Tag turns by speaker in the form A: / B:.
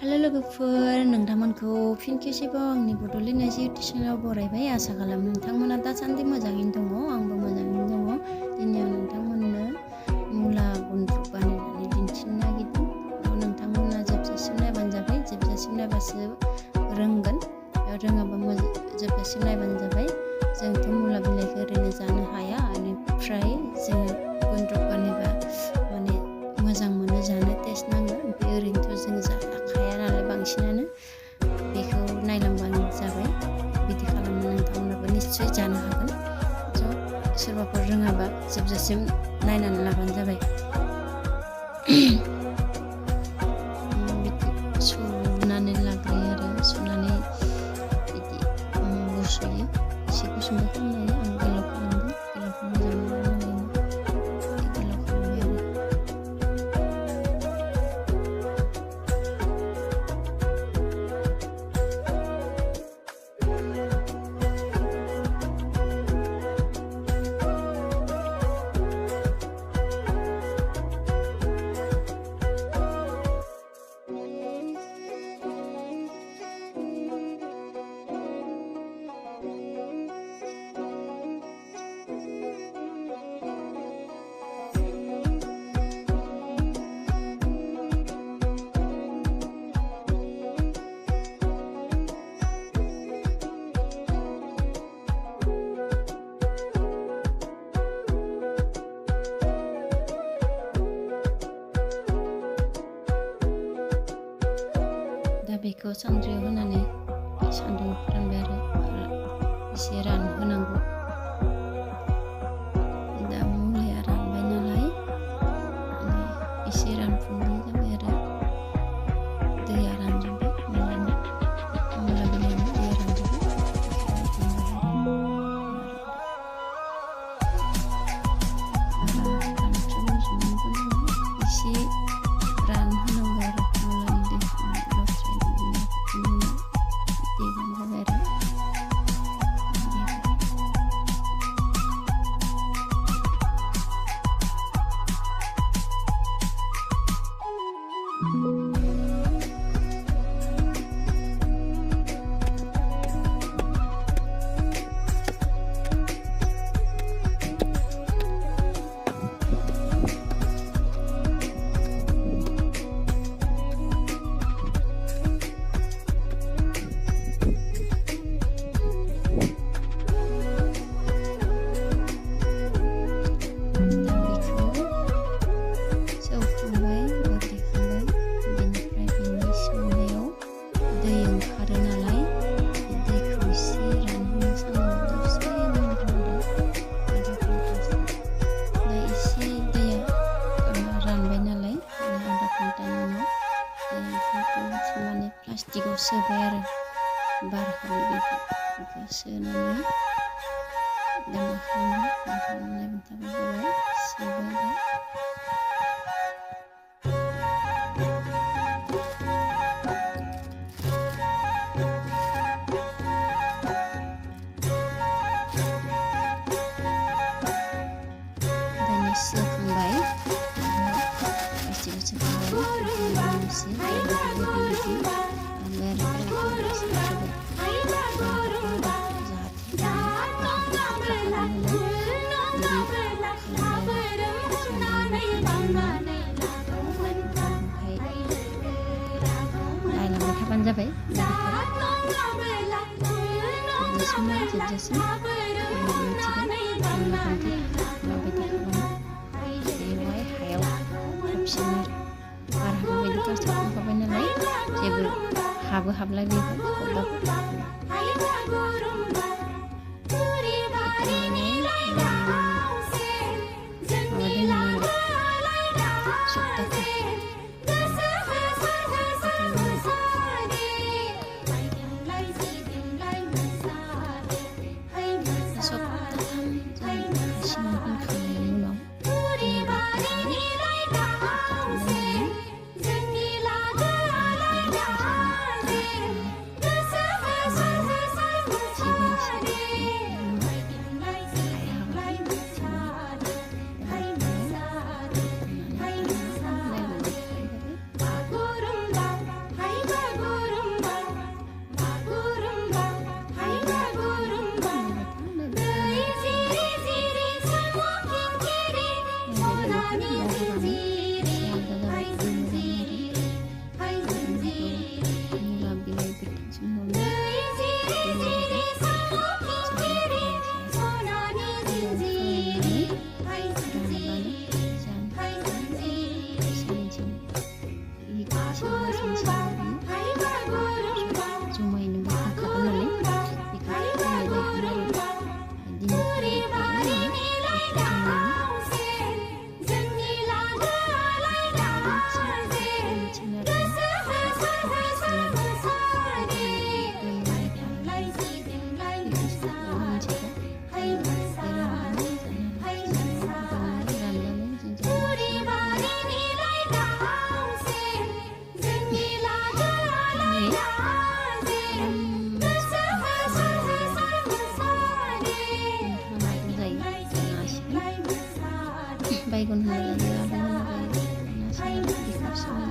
A: Halo लोगोफोर, नोंथांमोनखौ फिन खेबसेबाव आंनि बड'लेण्ड आइजो इउटुब चेनेलाव बरायबाय। आसा खालामो नोंथांमोना दासान्दि मोजाङैनो दङ। आंबो मोजाङैनो दङ। दिनै आं नोंथांमोननो मुला गुन्द्रुक बानायनानै दिन्थिनो नागिरदों। नोंथांमोना जोबजासिम नायबानो जाबाय। जोबजासिम नायबासो रोंगोन। रोङाबा जोबजासिम नायबानो जाबाय। जोंथ' मुला बिलाइखौ ओरैनो जानो हाया। बेनिफ्राय जोङो गुन्द्रुक बानायबा माने मोजां मोनो, जानो टेस्ट नाङो। ओमफ्राय ओरैनोथ' जों जाखाया नालाय बांसिनानो। बेखौ नायलांबानो जाबाय। बिदि खालामनो नोंथांमोनाबो निस्सय जानो हागोन। स' सोरबाफोर रोङाबा जोबजासिम नायनानै लाबानो जाबाय। बिदि सुनानै लाग्रोयो आरो सुनानै बिदि गुसुयो। एसे गुसुंबो खालामनो हायो। आं गोलाव खालामदों। गोलावखौ मोजां मोनो नालाय गोलाव खालामबाय आरो। दा बेखौ सान्द्रियाव होनानै सान्दुंआव फोरानबाय आरो एसे रानहोनांगौ। दा मुलाया रानबाय नालाय एसे रानफुंनाय जाबाय आरो दैया रानजोब्बाय। मुला बिलाइनि दैया रानजोब्बाय। एसे रानहोनांगौ आरो मुलानि दैखौ देबानो जाबाय आरो। प्लास्टिकआव सोबाय आरो बार हाबि बेखौ सोनानै दा मा खालामो नोंथांमोना नायबाय थाबानो जाबाय। सोबाय दानिया सोखांबाय। प्लास्टिकआव सोखांबाय। नायलांबाय थाबानो जाबाय। जोबजासिम मिथिगोन माबायदि खालामो। बेवहाय हायाव हाबसिगोन आरो बार हाबैबायदि प्लास्टिक खालामखाबाय नालाय जेबो हाबलाय बेखौ एसे मोजांसिन जायो जमायनोबो ओंखारो नालाय बेखौ खालामनाय जायोमोन बायगन होना जायो आलु होना जायो